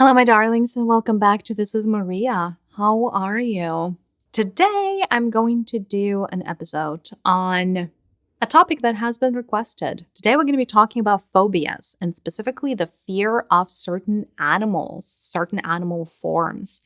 Hello, my darlings, and welcome back to This is Maria. How are you? Today, I'm going to do an episode on a topic that has been requested. Today, we're going to be talking about phobias, and specifically the fear of certain animals, certain animal forms.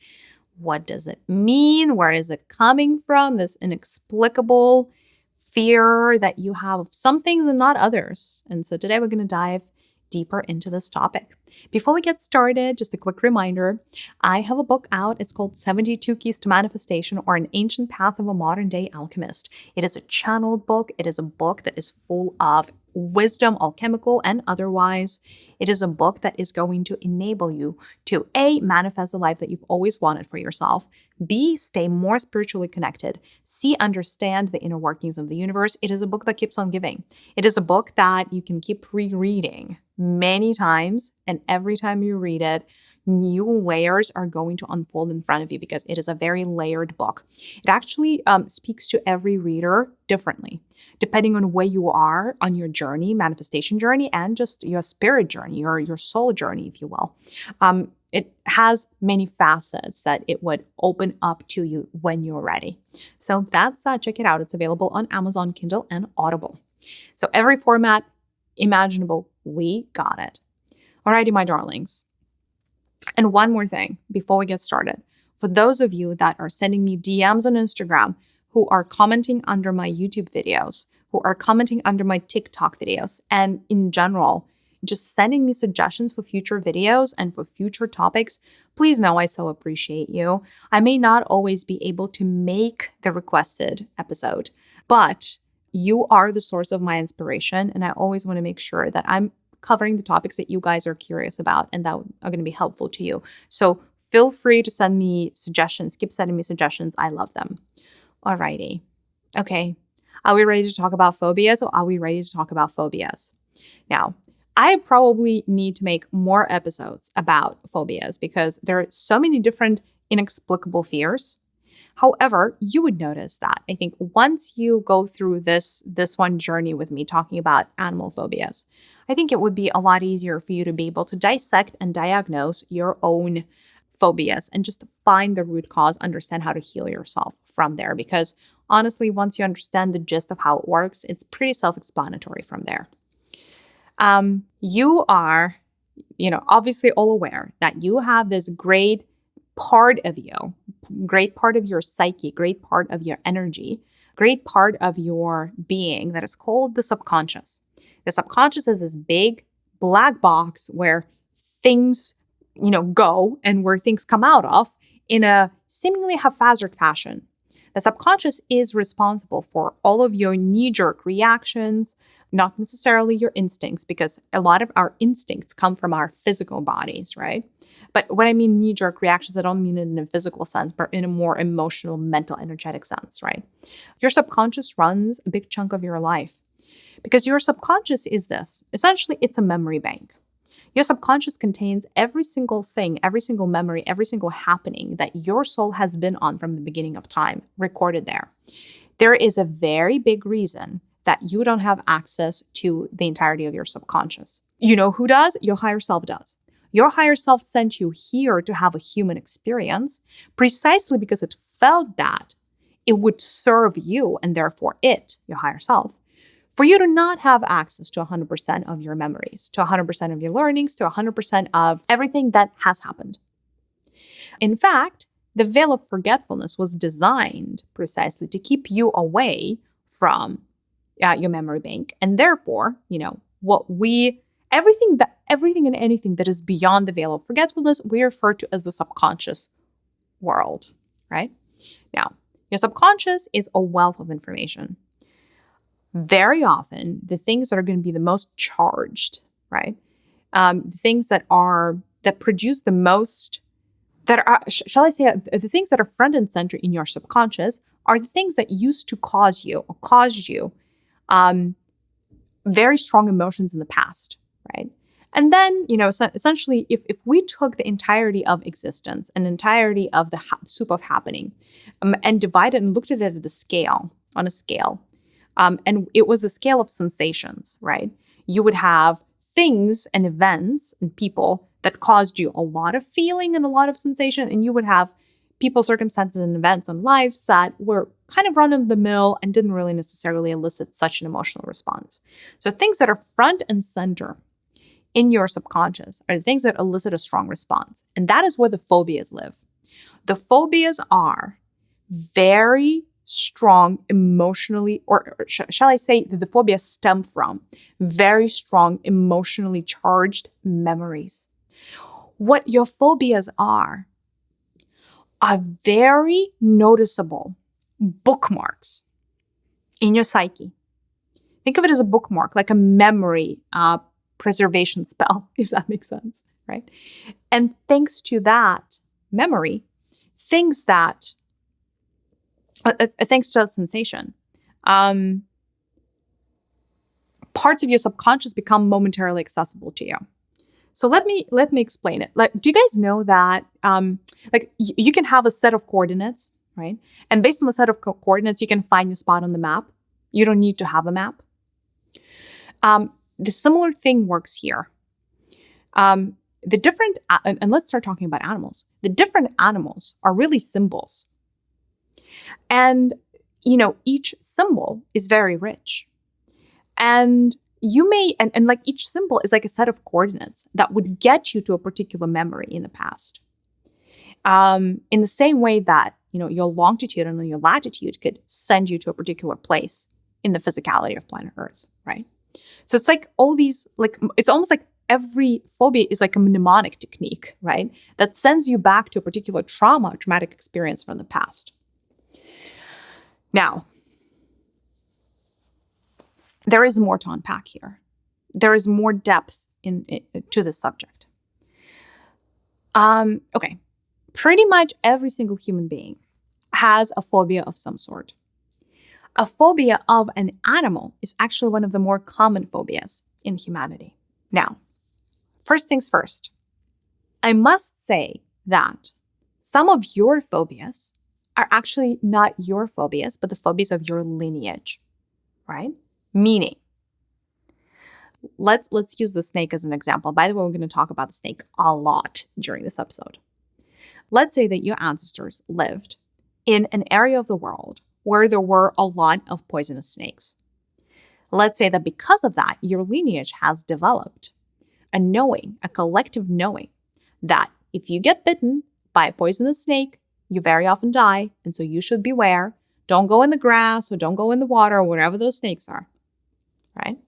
What does it mean? Where is it coming from? This inexplicable fear that you have of some things and not others. And so today, we're going to dive deeper into this topic. Before we get started, just a quick reminder, I have a book out. It's called 72 Keys to Manifestation, or An Ancient Path of a Modern Day Alchemist. It is a channeled book. It is a book that is full of wisdom, alchemical and otherwise. It is a book that is going to enable you to A, manifest the life that you've always wanted for yourself, B, stay more spiritually connected, C, understand the inner workings of the universe. It is a book that keeps on giving. It is a book that you can keep rereading many times, and every time you read it, new layers are going to unfold in front of you because it is a very layered book. It actually speaks to every reader differently, depending on where you are on your journey, manifestation journey, and just your spirit journey or your soul journey, if you will. It has many facets that it would open up to you when you're ready. So that's that. Check it out. It's available on Amazon, Kindle, and Audible. So every format imaginable, we got it. Alrighty, my darlings. And one more thing before we get started. For those of you that are sending me DMs on Instagram, who are commenting under my YouTube videos, who are commenting under my TikTok videos, and in general, just sending me suggestions for future videos and for future topics, please know I so appreciate you. I may not always be able to make the requested episode, but you are the source of my inspiration, and I always want to make sure that I'm covering the topics that you guys are curious about and that are going to be helpful to you. So feel free to send me suggestions. Keep sending me suggestions. I love them. Alrighty. Okay. Are we ready to talk about phobias, or are we ready to talk about phobias? Now, I probably need to make more episodes about phobias because there are so many different inexplicable fears. However, you would notice that I think once you go through this one journey with me talking about animal phobias, I think it would be a lot easier for you to be able to dissect and diagnose your own phobias and just find the root cause, understand how to heal yourself from there. Because honestly, once you understand the gist of how it works, it's pretty self-explanatory from there. You are, obviously all aware that you have this great part of you, great part of your psyche, great part of your energy, great part of your being that is called the subconscious. The subconscious is this big black box where things, go and where things come out of in a seemingly haphazard fashion. The subconscious is responsible for all of your knee-jerk reactions, not necessarily your instincts, because a lot of our instincts come from our physical bodies, right? But when I mean knee-jerk reactions, I don't mean it in a physical sense, but in a more emotional, mental, energetic sense, right? Your subconscious runs a big chunk of your life because your subconscious is this. Essentially, it's a memory bank. Your subconscious contains every single thing, every single memory, every single happening that your soul has been on from the beginning of time, recorded there. There is a very big reason that you don't have access to the entirety of your subconscious. You know who does? Your higher self does. Your higher self sent you here to have a human experience precisely because it felt that it would serve you, and therefore it, your higher self, for you to not have access to 100% of your memories, to 100% of your learnings, to 100% of everything that has happened. In fact, the veil of forgetfulness was designed precisely to keep you away from your memory bank. And therefore, everything and anything that is beyond the veil of forgetfulness, we refer to as the subconscious world, right? Now, your subconscious is a wealth of information. Very often, the things that are going to be the most charged, right? The things that produce the most, the things that are front and center in your subconscious are the things that used to cause you or caused you very strong emotions in the past, right? And then, essentially, if we took the entirety of existence and entirety of the soup of happening and divided and looked at it on a scale, and it was a scale of sensations, right? You would have things and events and people that caused you a lot of feeling and a lot of sensation, and you would have people, circumstances, and events in lives that were kind of run of the mill and didn't really necessarily elicit such an emotional response. So things that are front and center in your subconscious are the things that elicit a strong response. And that is where the phobias live. The phobias are very strong emotionally, or shall I say that the phobias stem from very strong emotionally charged memories. What your phobias are very noticeable bookmarks in your psyche. Think of it as a bookmark, like a memory preservation spell, if that makes sense, right? And thanks to that memory, thanks to that sensation, parts of your subconscious become momentarily accessible to you. So let me explain it. Like, do you guys know that you can have a set of coordinates, right? And based on the set of coordinates, you can find your spot on the map. You don't need to have a map. The similar thing works here. And let's start talking about animals. The different animals are really symbols. And, each symbol is very rich. And you may, and like each symbol is like a set of coordinates that would get you to a particular memory in the past. In the same way that, your longitude and your latitude could send you to a particular place in the physicality of planet Earth, right? So it's like all these, it's almost like every phobia is like a mnemonic technique, right? That sends you back to a particular traumatic experience from the past. Now, there is more to unpack here. There is more depth to this subject. Okay. Pretty much every single human being has a phobia of some sort. A phobia of an animal is actually one of the more common phobias in humanity. Now, first things first, I must say that some of your phobias are actually not your phobias, but the phobias of your lineage, right? Meaning, let's use the snake as an example. By the way, we're going to talk about the snake a lot during this episode. Let's say that your ancestors lived in an area of the world where there were a lot of poisonous snakes. Let's say that because of that, your lineage has developed a collective knowing that if you get bitten by a poisonous snake, you very often die, and so you should beware. Don't go in the grass or don't go in the water or wherever those snakes are, right?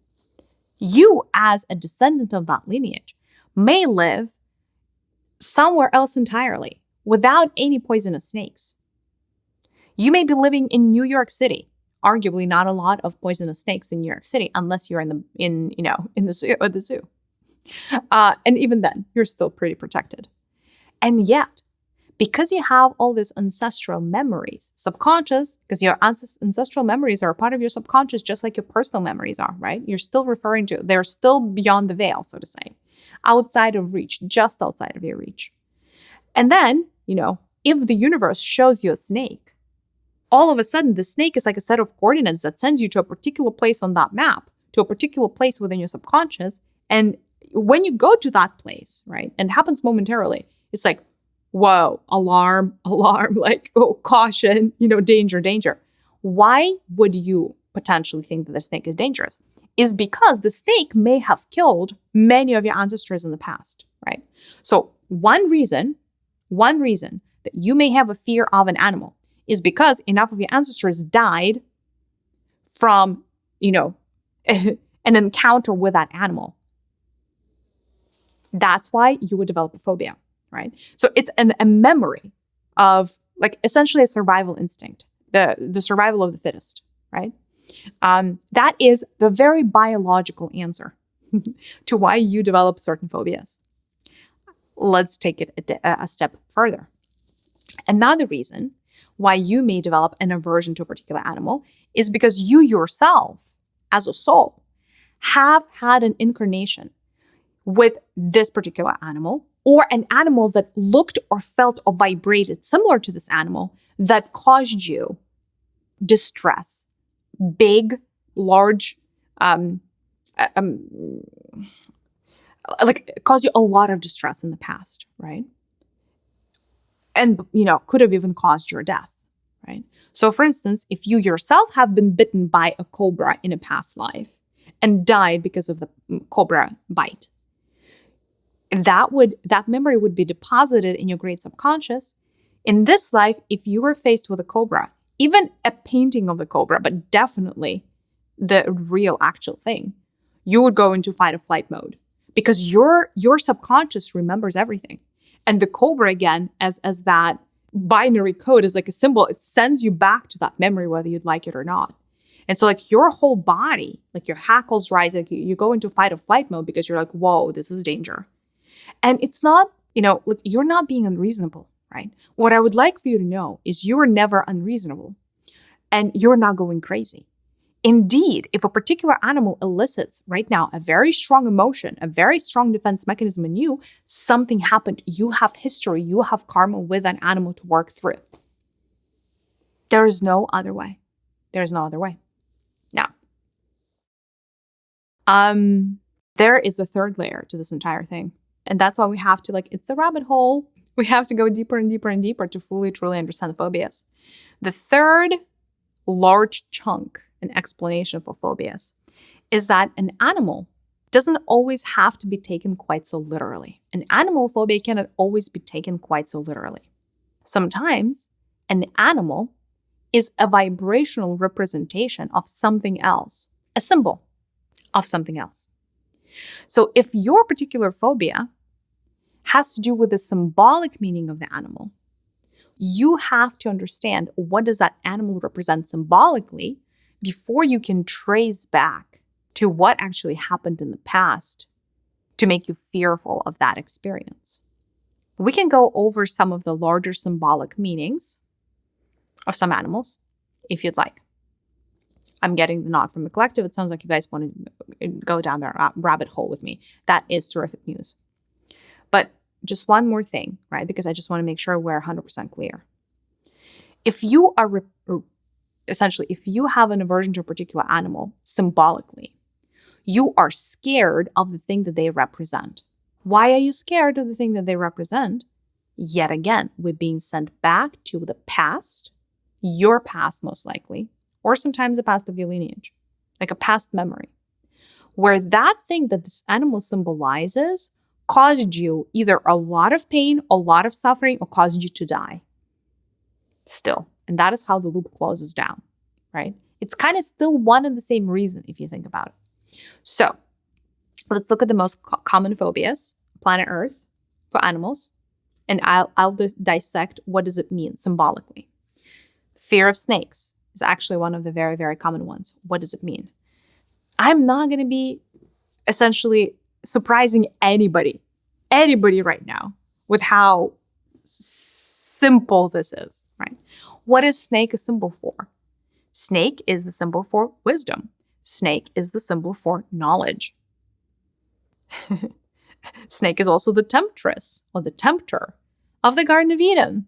You, as a descendant of that lineage, may live somewhere else entirely without any poisonous snakes. You may be living in New York City. Arguably not a lot of poisonous snakes in New York City, unless you're in the zoo. And even then, you're still pretty protected. And yet, because you have all these ancestral memories, subconscious, because your ancestral memories are a part of your subconscious, just like your personal memories are, right? You're still they're still beyond the veil, so to say, outside of reach, just outside of your reach. And then, if the universe shows you a snake, all of a sudden, the snake is like a set of coordinates that sends you to a particular place on that map, to a particular place within your subconscious. And when you go to that place, right, and it happens momentarily, it's like, whoa, alarm, like, oh, caution, danger. Why would you potentially think that the snake is dangerous? Is because the snake may have killed many of your ancestors in the past, right? So one reason that you may have a fear of an animal is because enough of your ancestors died from, an encounter with that animal. That's why you would develop a phobia, right? So it's a memory of, like, essentially a survival instinct, the survival of the fittest, right? That is the very biological answer to why you develop certain phobias. Let's take it a step further. Another reason why you may develop an aversion to a particular animal is because you yourself, as a soul, have had an incarnation with this particular animal, or an animal that looked or felt or vibrated similar to this animal that caused you distress, big, large, like it caused you a lot of distress in the past, right? And, could have even caused your death, right? So for instance, if you yourself have been bitten by a cobra in a past life and died because of the cobra bite, that memory would be deposited in your great subconscious. In this life, if you were faced with a cobra, even a painting of the cobra, but definitely the real actual thing, you would go into fight or flight mode because your subconscious remembers everything. And the cobra, again, as that binary code is like a symbol, it sends you back to that memory, whether you'd like it or not. And so like your whole body, like your hackles rise, like you go into fight or flight mode because you're like, whoa, this is danger. And it's not, look, you're not being unreasonable, right? What I would like for you to know is you are never unreasonable and you're not going crazy. Indeed, if a particular animal elicits right now a very strong emotion, a very strong defense mechanism in you, something happened. You have history, you have karma with an animal to work through. There is no other way. There's no other way. Now, there is a third layer to this entire thing. And that's why we have to, it's a rabbit hole. We have to go deeper and deeper and deeper to fully, truly understand the phobias. The third large chunk and explanation for phobias is that an animal doesn't always have to be taken quite so literally. An animal phobia cannot always be taken quite so literally. Sometimes an animal is a vibrational representation of something else, a symbol of something else. So if your particular phobia has to do with the symbolic meaning of the animal, you have to understand what does that animal represent symbolically before you can trace back to what actually happened in the past to make you fearful of that experience. We can go over some of the larger symbolic meanings of some animals if you'd like. I'm getting the nod from the collective. It sounds like you guys want to go down that rabbit hole with me. That is terrific news. But just one more thing, right? Because I just want to make sure we're 100% clear. If you are essentially, if you have an aversion to a particular animal symbolically, you are scared of the thing that they represent. Why are you scared of the thing that they represent? Yet again, we're being sent back to the past, your past most likely, or sometimes the past of your lineage, like a past memory, where that thing that this animal symbolizes caused you either a lot of pain, a lot of suffering, or caused you to die. Still. And that is how the loop closes down, right? It's kind of still one and the same reason if you think about it. So let's look at the most common phobias, planet Earth, for animals. And I'll just dissect what does it mean symbolically. Fear of snakes is actually one of the very, very common ones. What does it mean? I'm not going to be essentially surprising anybody right now with how simple this is, right? What is snake a symbol for? Snake is the symbol for wisdom. Snake is the symbol for knowledge. Snake is also the temptress or the tempter of the Garden of Eden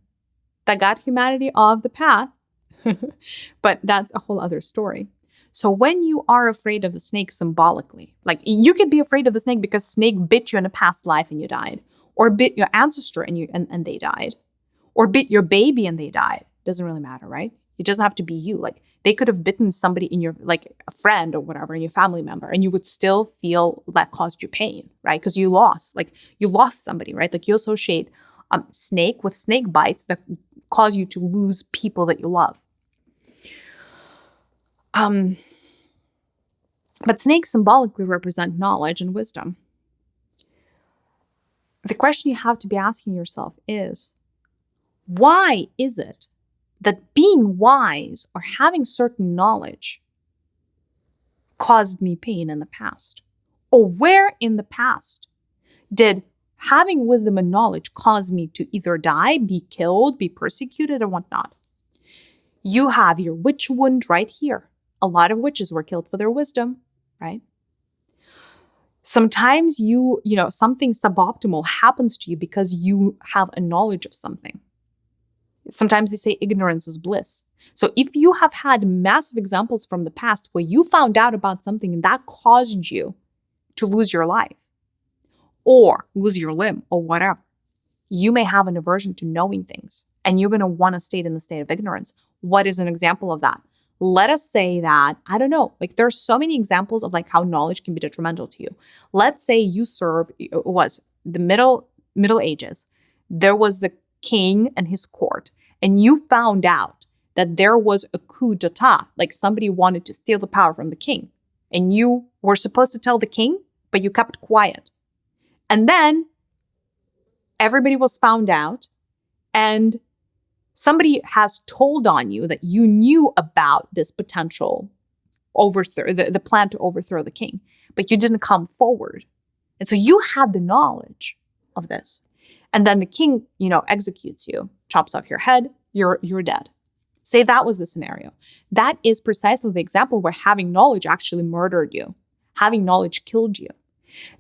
that got humanity off the path. But that's a whole other story. So when you are afraid of the snake symbolically, like you could be afraid of the snake because snake bit you in a past life and you died, or bit your ancestor and they died, or bit your baby and they died. Doesn't really matter, right? It doesn't have to be you. Like they could have bitten somebody in your, like a friend or whatever, in your family member, and you would still feel that caused you pain, right? Because you lost somebody, right? Like you associate snake with snake bites that cause you to lose people that you love. But snakes symbolically represent knowledge and wisdom. The question you have to be asking yourself is, why is it that being wise or having certain knowledge caused me pain in the past? Or where in the past did having wisdom and knowledge cause me to either die, be killed, be persecuted, or whatnot? You have your witch wound right here. A lot of witches were killed for their wisdom, right? Sometimes something suboptimal happens to you because you have a knowledge of something. Sometimes they say ignorance is bliss. So if you have had massive examples from the past where you found out about something and that caused you to lose your life, or lose your limb or whatever. You may have an aversion to knowing things and you're going to want to stay in the state of ignorance. What is an example of that? Let us say that, I don't know, like there's so many examples of like how knowledge can be detrimental to you. Let's say you it was the Middle Ages. There was the king and his court, and you found out that there was a coup d'etat, like somebody wanted to steal the power from the king. And you were supposed to tell the king, but you kept quiet. And then everybody was found out, and somebody has told on you that you knew about this potential overthrow, the plan to overthrow the king, but you didn't come forward. And so you had the knowledge of this. And then the king, executes you, chops off your head, you're dead. Say that was the scenario. That is precisely the example where having knowledge actually murdered you. Having knowledge killed you.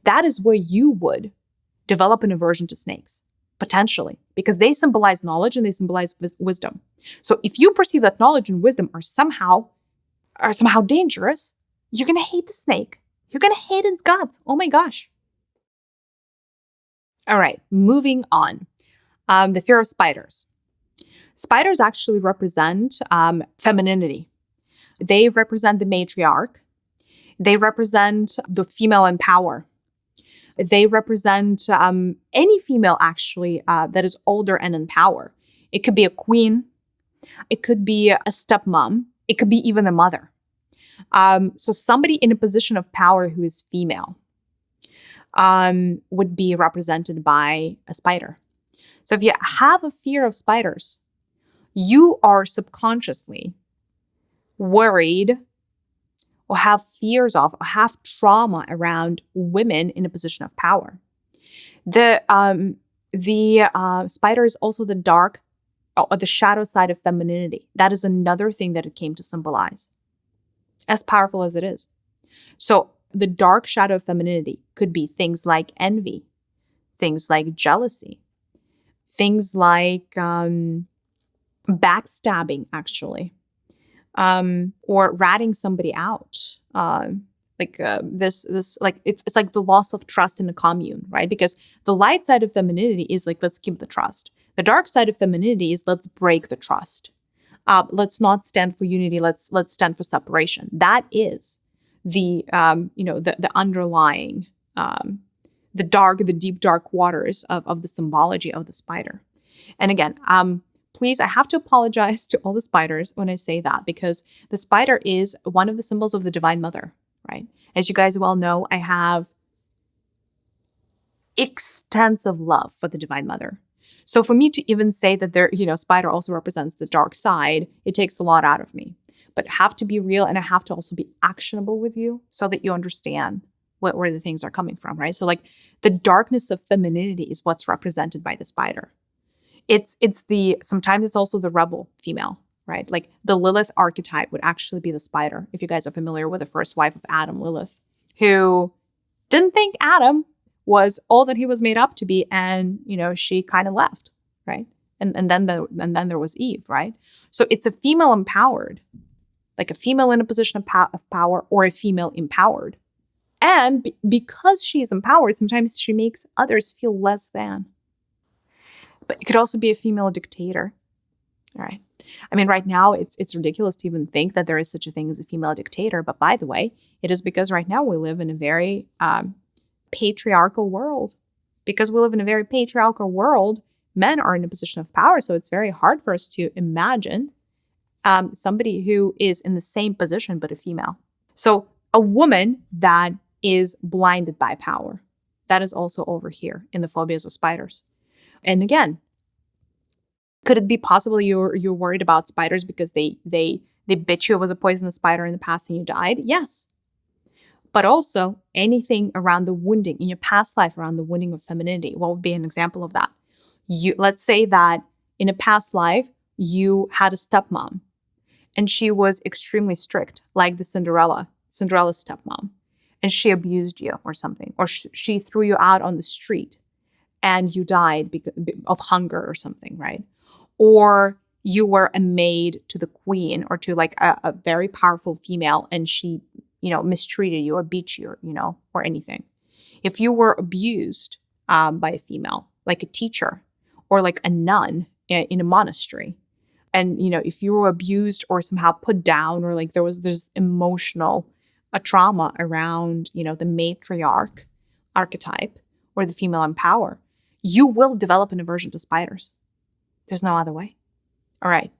That is where you would develop an aversion to snakes, potentially, because they symbolize knowledge and they symbolize wisdom. So if you perceive that knowledge and wisdom are somehow dangerous, you're going to hate the snake. You're going to hate its guts. Oh my gosh. All right, moving on. The fear of spiders. Spiders actually represent femininity. They represent the matriarch. They represent the female in power. They represent any female, actually, that is older and in power. It could be a queen. It could be a stepmom. It could be even a mother. So somebody in a position of power who is female would be represented by a spider. So if you have a fear of spiders, you are subconsciously worried or have fears of, or have trauma around women in a position of power. The spider is also the dark or the shadow side of femininity. That is another thing that it came to symbolize, as powerful as it is. So the dark shadow of femininity could be things like envy, things like jealousy, things like backstabbing, actually, or ratting somebody out. It's like the loss of trust in a commune, right? Because the light side of femininity is like, let's keep the trust. The dark side of femininity is let's break the trust. Let's not stand for unity. Let's stand for separation. That is the underlying, the deep dark waters of the symbology of the spider. And again, please, I have to apologize to all the spiders when I say that, because the spider is one of the symbols of the Divine Mother, right? As you guys well know, I have extensive love for the Divine Mother. So for me to even say that spider also represents the dark side, it takes a lot out of me. But I have to be real, and I have to also be actionable with you so that you understand where the things are coming from, right? So like the darkness of femininity is what's represented by the spider. Sometimes it's also the rebel female, right? Like the Lilith archetype would actually be the spider. If you guys are familiar with the first wife of Adam, Lilith, who didn't think Adam was all that he was made up to be. And, she kind of left, right? And then there was Eve, right? So it's a female empowered, like a female in a position of power, or a female empowered. And because she is empowered, sometimes she makes others feel less than. But it could also be a female dictator. All right. I mean, right now, it's ridiculous to even think that there is such a thing as a female dictator. But by the way, it is because right now we live in a very patriarchal world. Because we live in a very patriarchal world, men are in a position of power. So it's very hard for us to imagine somebody who is in the same position but a female. So a woman that is blinded by power, that is also over here in the phobias of spiders. And again, could it be possible you're worried about spiders because they bit you, it was a poisonous spider in the past and you died? Yes. But also anything around the wounding in your past life, around the wounding of femininity. What would be an example of that? Let's say that in a past life, you had a stepmom and she was extremely strict, like the Cinderella's stepmom, and she abused you or something, or she threw you out on the street and you died because of hunger or something, right? Or you were a maid to the queen or to like a very powerful female and she, mistreated you or beat you, or anything. If you were abused by a female, like a teacher or like a nun in a monastery, and, if you were abused or somehow put down, or like there's emotional a trauma around, the matriarch archetype or the female in power, you will develop an aversion to spiders. There's no other way. All right,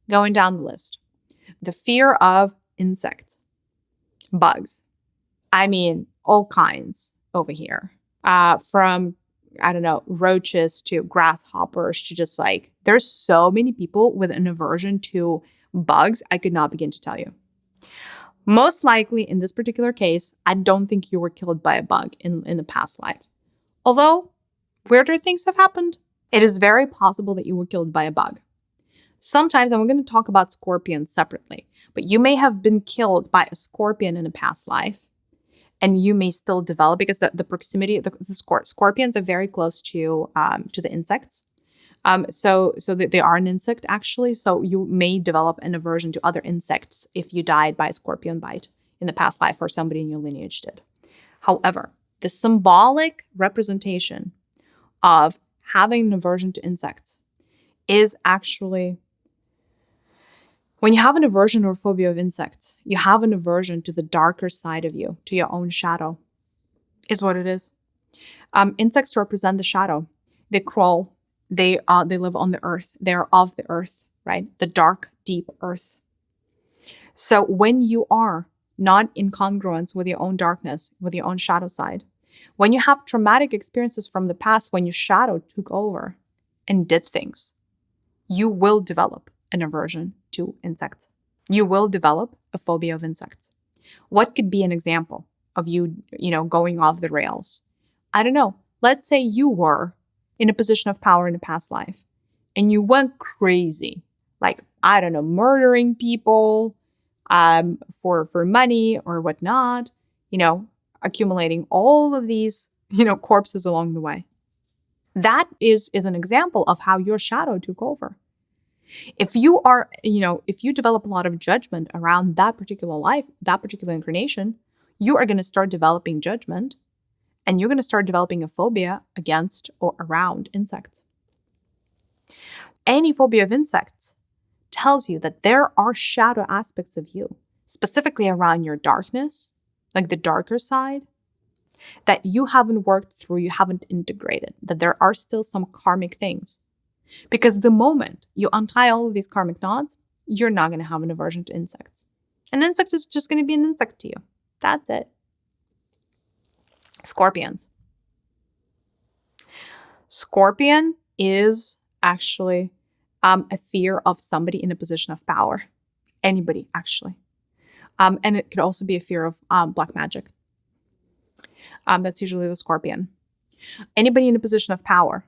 going down the list. The fear of insects, bugs. I mean, all kinds over here. From, I don't know, roaches to grasshoppers to just like, there's so many people with an aversion to bugs. I could not begin to tell you. Most likely in this particular case, I don't think you were killed by a bug in the past life. Although weirder things have happened, it is very possible that you were killed by a bug. Sometimes, and we're going to talk about scorpions separately, but you may have been killed by a scorpion in a past life. And you may still develop, because the proximity, the scorpions are very close to the insects. So that they are an insect, actually. So you may develop an aversion to other insects if you died by a scorpion bite in the past life, or somebody in your lineage did. However, the symbolic representation of having an aversion to insects is actually, when you have an aversion or phobia of insects, you have an aversion to the darker side of you, to your own shadow, is what it is. Insects represent the shadow. They crawl. They live on the earth. They are of the earth, right? The dark, deep earth. So when you are not in congruence with your own darkness, with your own shadow side, when you have traumatic experiences from the past, when your shadow took over and did things, you will develop an aversion to insects. You will develop a phobia of insects. What could be an example of you, going off the rails? I don't know. Let's say you were in a position of power in a past life and you went crazy, like, I don't know, murdering people for money or whatnot, accumulating all of these, corpses along the way. That is an example of how your shadow took over. If you are, if you develop a lot of judgment around that particular life, that particular incarnation, you are going to start developing judgment, and you're going to start developing a phobia against or around insects. Any phobia of insects tells you that there are shadow aspects of you, specifically around your darkness, like the darker side, that you haven't worked through, you haven't integrated, that there are still some karmic things. Because the moment you untie all of these karmic knots, you're not going to have an aversion to insects. An insect is just going to be an insect to you. That's it. Scorpions. Scorpion is actually a fear of somebody in a position of power. Anybody, actually. And it could also be a fear of black magic. That's usually the scorpion. Anybody in a position of power.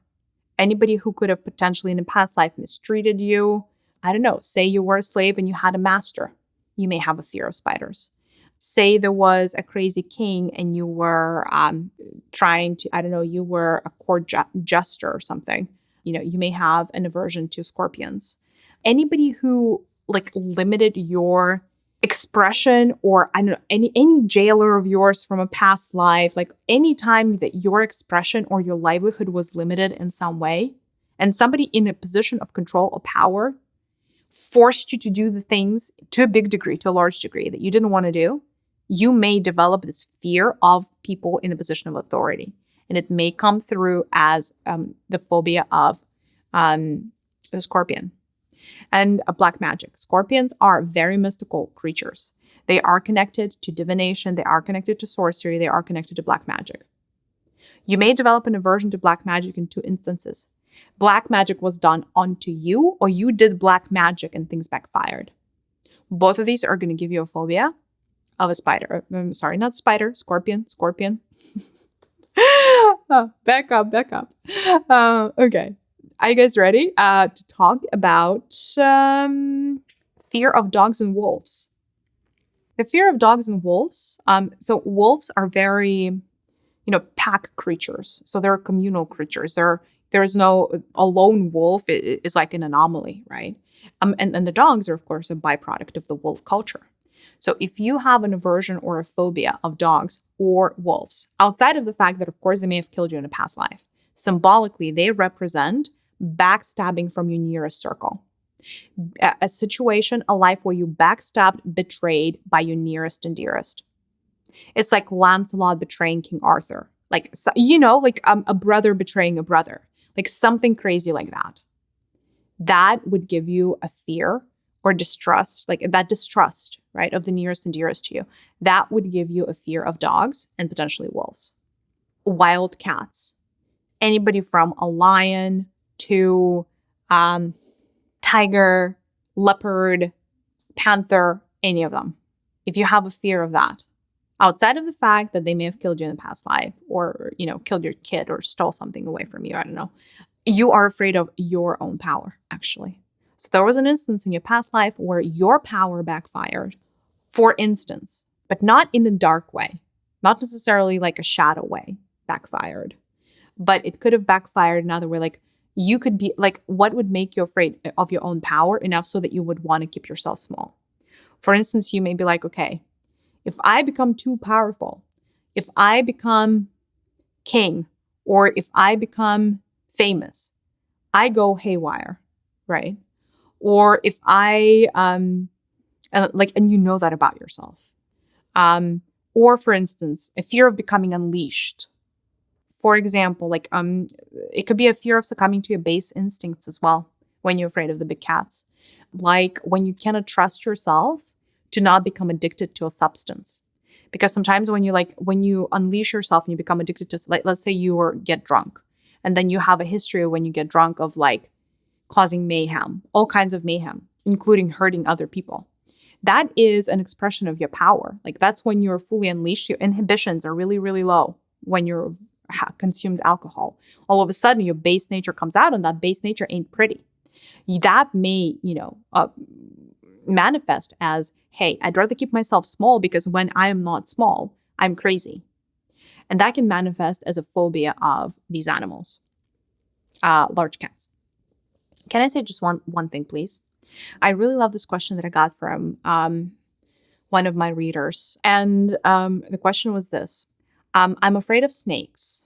Anybody who could have potentially in a past life mistreated you. I don't know, say you were a slave and you had a master. You may have a fear of spiders. Say there was a crazy king and you were trying to, I don't know, you were a court jester or something. You may have an aversion to scorpions. Anybody who limited your expression, or I don't know, any jailer of yours from a past life, any time that your expression or your livelihood was limited in some way, and somebody in a position of control or power forced you to do the things to a big degree, to a large degree, that you didn't want to do, you may develop this fear of people in a position of authority. And it may come through as the phobia of the scorpion. And black magic. Scorpions are very mystical creatures. They are connected to divination. They are connected to sorcery. They are connected to black magic. You may develop an aversion to black magic in two instances. Black magic was done onto you, or you did black magic and things backfired. Both of these are going to give you a phobia of a spider. Sorry, not spider, scorpion. Oh, back up. Okay. Are you guys ready to talk about fear of dogs and wolves? The fear of dogs and wolves. So wolves are very, pack creatures. So they're communal creatures. There's no, a lone wolf is like an anomaly, right? And the dogs are, of course, a byproduct of the wolf culture. So if you have an aversion or a phobia of dogs or wolves, outside of the fact that, of course, they may have killed you in a past life, symbolically, they represent backstabbing from your nearest circle. A situation, a life where you backstabbed, betrayed by your nearest and dearest. It's like Lancelot betraying King Arthur. Like, a brother betraying a brother. Like something crazy like that. That would give you a fear or distrust, like that distrust, right, of the nearest and dearest to you. That would give you a fear of dogs and potentially wolves. Wild cats. Anybody from a lion to tiger, leopard, panther, any of them. If you have a fear of that, outside of the fact that they may have killed you in the past life or, killed your kid or stole something away from you, I don't know, you are afraid of your own power, actually. So there was an instance in your past life where your power backfired, for instance, but not in a dark way, not necessarily like a shadow way backfired, but it could have backfired another way. Like you could be like, what would make you afraid of your own power enough so that you would want to keep yourself small? For instance, you may be like, okay, if I become too powerful, if I become king, or if I become famous, I go haywire, right? Or if I, and you know that about yourself. Or for instance, a fear of becoming unleashed. For example, it could be a fear of succumbing to your base instincts as well when you're afraid of the big cats. Like when you cannot trust yourself to not become addicted to a substance. Because sometimes when you unleash yourself and you become addicted to, like, let's say you get drunk, and then you have a history when you get drunk of like causing mayhem, all kinds of mayhem, including hurting other people. That is an expression of your power. Like that's when you're fully unleashed. Your inhibitions are really, really low when you're consumed alcohol. All of a sudden, your base nature comes out, and that base nature ain't pretty. That may, manifest as, hey, I'd rather keep myself small because when I am not small, I'm crazy. And that can manifest as a phobia of these animals, large cats. Can I say just one thing, please? I really love this question that I got from one of my readers. And the question was this. I'm afraid of snakes,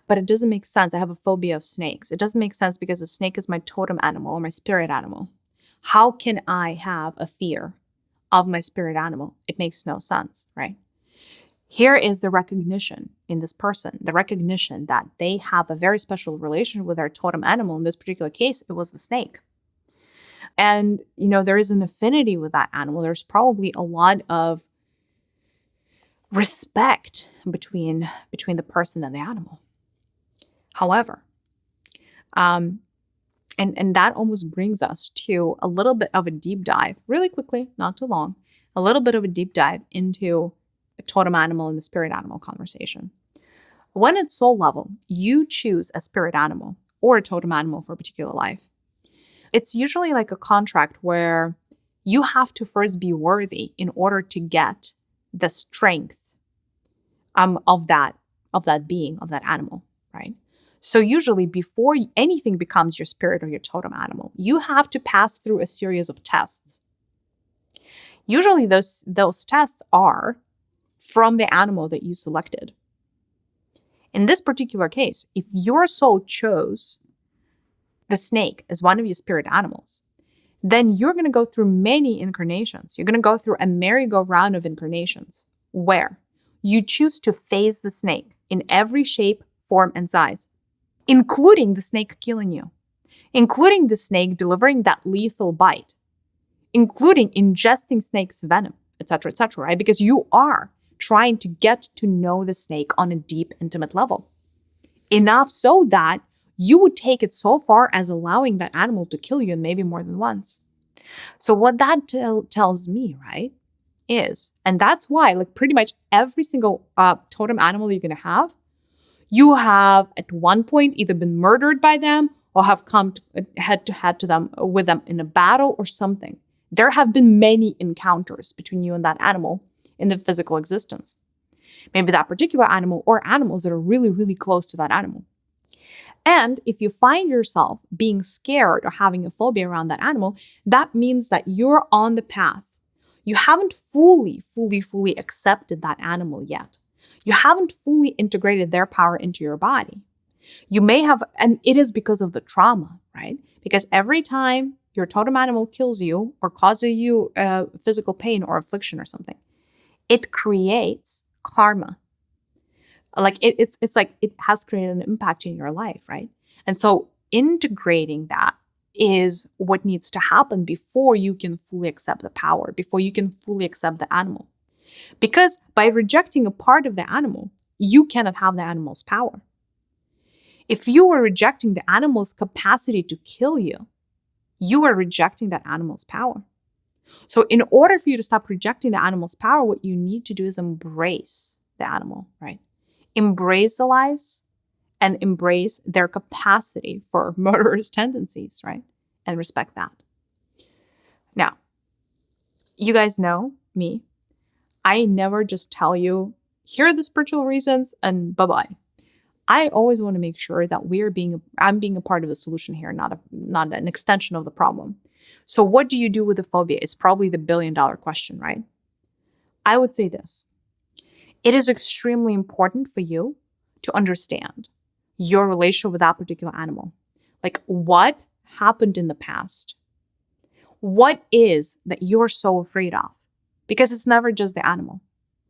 but it doesn't make sense. I have a phobia of snakes. It doesn't make sense because a snake is my totem animal or my spirit animal. How can I have a fear of my spirit animal? It makes no sense, right? Here is the recognition in this person, the recognition that they have a very special relation with their totem animal. In this particular case, it was the snake. And, there is an affinity with that animal. There's probably a lot of respect between the person and the animal. However, and that almost brings us to a little bit of a deep dive, really quickly, not too long, a little bit of a deep dive into a totem animal and the spirit animal conversation. When at soul level, you choose a spirit animal or a totem animal for a particular life, it's usually like a contract where you have to first be worthy in order to get the strength of that being, of that animal, right? So usually before anything becomes your spirit or your totem animal, you have to pass through a series of tests. Usually those tests are from the animal that you selected. In this particular case, if your soul chose the snake as one of your spirit animals, then you're going to go through many incarnations. You're going to go through a merry-go-round of incarnations where you choose to face the snake in every shape, form, and size, including the snake killing you, including the snake delivering that lethal bite, including ingesting snake's venom, etc., right? Because you are trying to get to know the snake on a deep, intimate level. Enough so that you would take it so far as allowing that animal to kill you, and maybe more than once. So what that tells me, right, is, and that's why like pretty much every single totem animal you're going to have, you have at one point either been murdered by them or have come head to head with them in a battle or something. There have been many encounters between you and that animal in the physical existence. Maybe that particular animal or animals that are really, really close to that animal. And if you find yourself being scared or having a phobia around that animal, that means that you're on the path. You haven't fully accepted that animal yet. You haven't fully integrated their power into your body. You may have, and it is because of the trauma, right? Because every time your totem animal kills you or causes you physical pain or affliction or something, it creates karma. Like it's like it has created an impact in your life, right? And so integrating that is what needs to happen before you can fully accept the power, before you can fully accept the animal. Because by rejecting a part of the animal, you cannot have the animal's power. If you are rejecting the animal's capacity to kill you, you are rejecting that animal's power. So in order for you to stop rejecting the animal's power, what you need to do is embrace the animal, right? Embrace the lives and embrace their capacity for murderous tendencies, right? And respect that. Now, you guys know me. I never just tell you, here are the spiritual reasons and bye-bye. I always want to make sure that I'm being a part of the solution here, not an extension of the problem. So what do you do with the phobia is probably the billion-dollar question, right? I would say this. It is extremely important for you to understand your relationship with that particular animal. Like, what happened in the past? What is that you're so afraid of? Because it's never just the animal.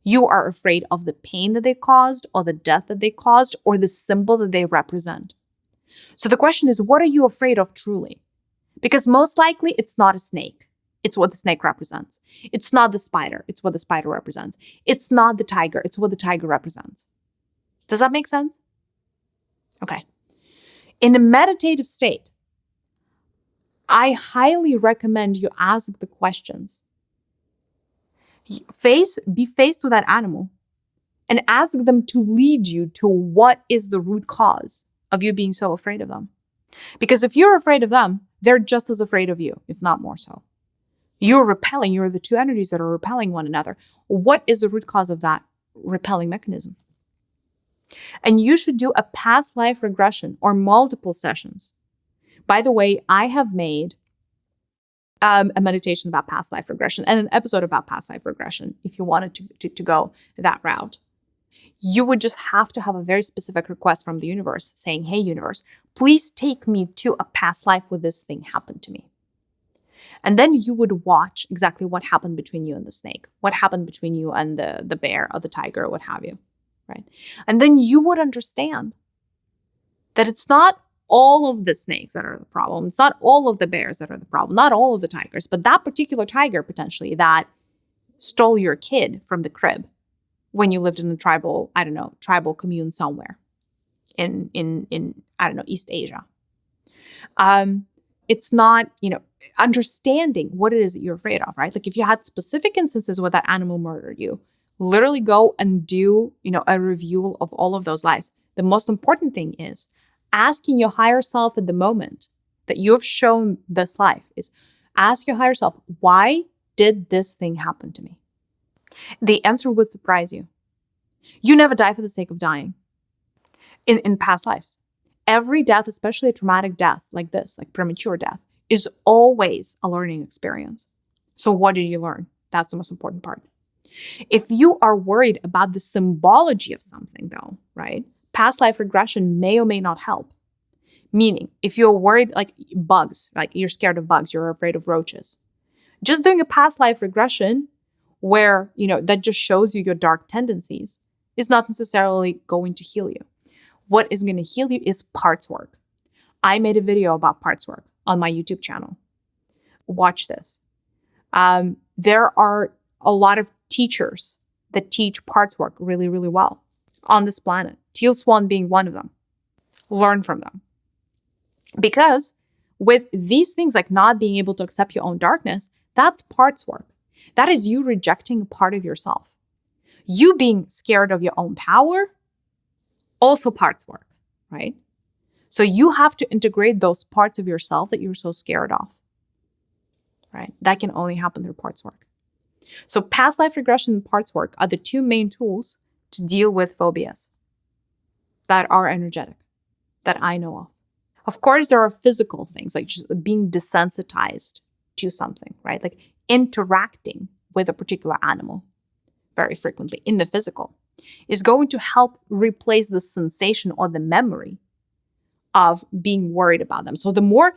You are afraid of the pain that they caused, or the death that they caused, or the symbol that they represent. So the question is, what are you afraid of truly? Because most likely it's not a snake. It's what the snake represents. It's not the spider. It's what the spider represents. It's not the tiger. It's what the tiger represents. Does that make sense? Okay. In a meditative state, I highly recommend you ask the questions. Be faced with that animal and ask them to lead you to what is the root cause of you being so afraid of them. Because if you're afraid of them, they're just as afraid of you, if not more so. You're the two energies that are repelling one another. What is the root cause of that repelling mechanism? And you should do a past life regression or multiple sessions. By the way, I have made a meditation about past life regression and an episode about past life regression if you wanted to go that route. You would just have to have a very specific request from the universe saying, hey, universe, please take me to a past life where this thing happened to me. And then you would watch exactly what happened between you and the snake, what happened between you and the bear or the tiger or what have you, right? And then you would understand that it's not all of the snakes that are the problem. It's not all of the bears that are the problem, not all of the tigers, but that particular tiger potentially that stole your kid from the crib when you lived in a tribal commune somewhere in East Asia. It's not, understanding what it is that you're afraid of, right? Like if you had specific instances where that animal murdered you, literally go and do, a review of all of those lives. The most important thing is asking your higher self at the moment that you have shown this life is ask your higher self, why did this thing happen to me? The answer would surprise you. You never die for the sake of dying in past lives. Every death, especially a traumatic death like this, like premature death, is always a learning experience. So what did you learn? That's the most important part. If you are worried about the symbology of something though, right? Past life regression may or may not help. Meaning, if you're worried like bugs, like you're scared of bugs, you're afraid of roaches, just doing a past life regression where, that just shows you your dark tendencies is not necessarily going to heal you. What is going to heal you is parts work. I made a video about parts work on my YouTube channel. Watch this. There are a lot of teachers that teach parts work really, really well on this planet. Teal Swan being one of them. Learn from them. Because with these things like not being able to accept your own darkness, that's parts work. That is you rejecting a part of yourself. You being scared of your own power, also parts work, right? So you have to integrate those parts of yourself that you're so scared of, right? That can only happen through parts work. So past life regression and parts work are the two main tools to deal with phobias that are energetic, that I know of. Of course, there are physical things like just being desensitized to something, right? Like interacting with a particular animal very frequently in the physical is going to help replace the sensation or the memory of being worried about them. So the more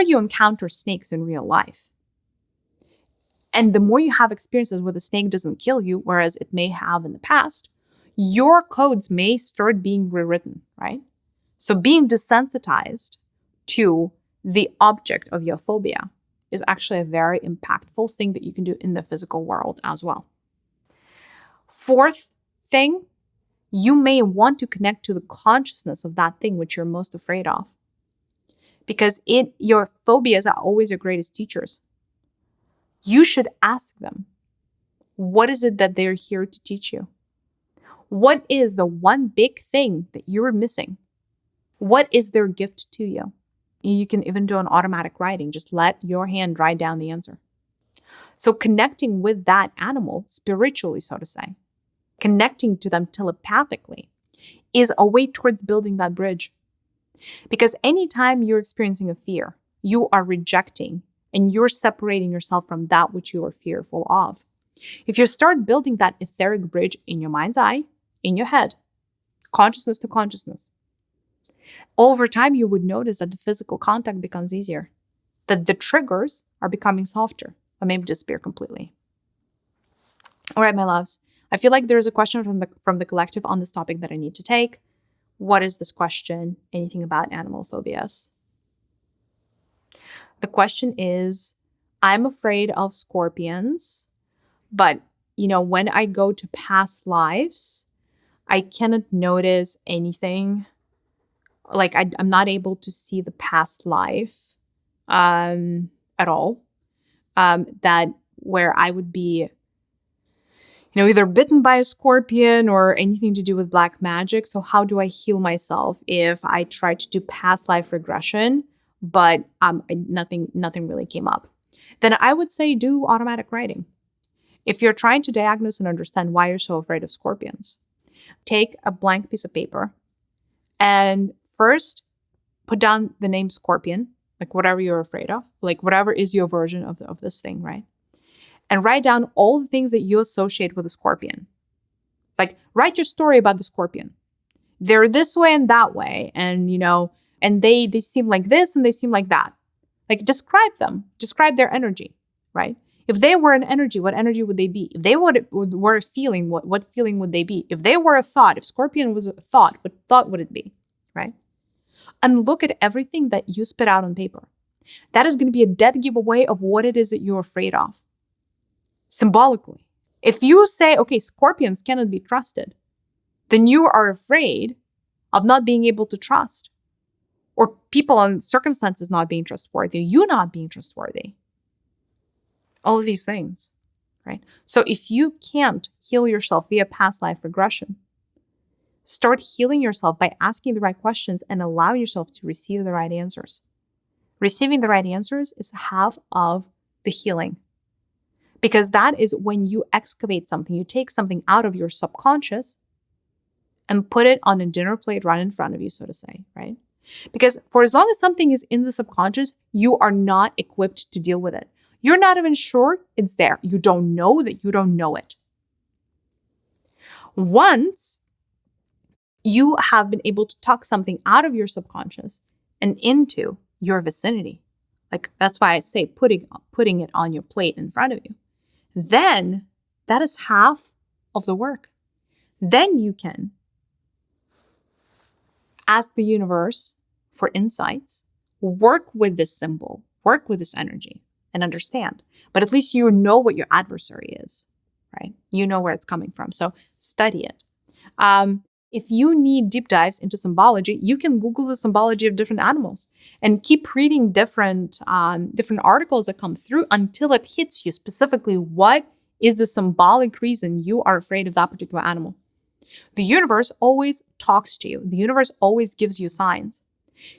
you encounter snakes in real life, and the more you have experiences where the snake doesn't kill you, whereas it may have in the past, your codes may start being rewritten, right? So being desensitized to the object of your phobia is actually a very impactful thing that you can do in the physical world as well. Fourth thing, you may want to connect to the consciousness of that thing which you're most afraid of. Because your phobias are always your greatest teachers. You should ask them, what is it that they're here to teach you? What is the one big thing that you're missing? What is their gift to you? You can even do an automatic writing. Just let your hand write down the answer. So connecting with that animal, spiritually, so to say, connecting to them telepathically is a way towards building that bridge. Because anytime you're experiencing a fear, you are rejecting and you're separating yourself from that which you are fearful of. If you start building that etheric bridge in your mind's eye, in your head, consciousness to consciousness, over time you would notice that the physical contact becomes easier, that the triggers are becoming softer, or maybe disappear completely. All right, my loves. I feel like there's a question from the collective on this topic that I need to take. What is this question? Anything about animal phobias? The question is, I'm afraid of scorpions, but when I go to past lives, I cannot notice anything. Like I'm not able to see the past life at all. That where I would be either bitten by a scorpion or anything to do with black magic. So how do I heal myself if I try to do past life regression, but nothing really came up? Then I would say do automatic writing. If you're trying to diagnose and understand why you're so afraid of scorpions, take a blank piece of paper and first put down the name scorpion, like whatever you're afraid of, like whatever is your version of this thing, right? And write down all the things that you associate with a scorpion. Like, write your story about the scorpion. They're this way and that way. And, and they seem like this and they seem like that. Like, describe them. Describe their energy, right? If they were an energy, what energy would they be? If they were a feeling, what feeling would they be? If they were a thought, if scorpion was a thought, what thought would it be, right? And look at everything that you spit out on paper. That is going to be a dead giveaway of what it is that you're afraid of. Symbolically. If you say, okay, scorpions cannot be trusted, then you are afraid of not being able to trust, or people and circumstances not being trustworthy, you not being trustworthy. All of these things, right? So if you can't heal yourself via past life regression, start healing yourself by asking the right questions and allowing yourself to receive the right answers. Receiving the right answers is half of the healing. Because that is when you excavate something, you take something out of your subconscious and put it on a dinner plate right in front of you, so to say, right? Because for as long as something is in the subconscious, you are not equipped to deal with it. You're not even sure it's there. You don't know that you don't know it. Once you have been able to tuck something out of your subconscious and into your vicinity, like that's why I say putting it on your plate in front of you, then that is half of the work. Then you can ask the universe for insights, work with this symbol, work with this energy, and understand. But at least you know what your adversary is, right? You know where it's coming from. So study it. If you need deep dives into symbology, you can Google the symbology of different animals and keep reading different articles that come through until it hits you specifically what is the symbolic reason you are afraid of that particular animal. The universe always talks to you. The universe always gives you signs.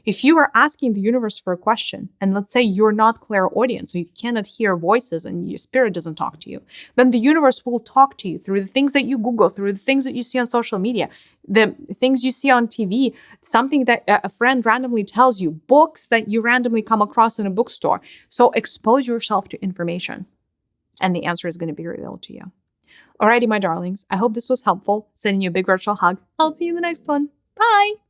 If you are asking the universe for a question, and let's say you're not clairaudient, so you cannot hear voices and your spirit doesn't talk to you, then the universe will talk to you through the things that you Google, through the things that you see on social media, the things you see on TV, something that a friend randomly tells you, books that you randomly come across in a bookstore. So expose yourself to information. and the answer is going to be revealed to you. Alrighty, my darlings. I hope this was helpful. Sending you a big virtual hug. I'll see you in the next one. Bye.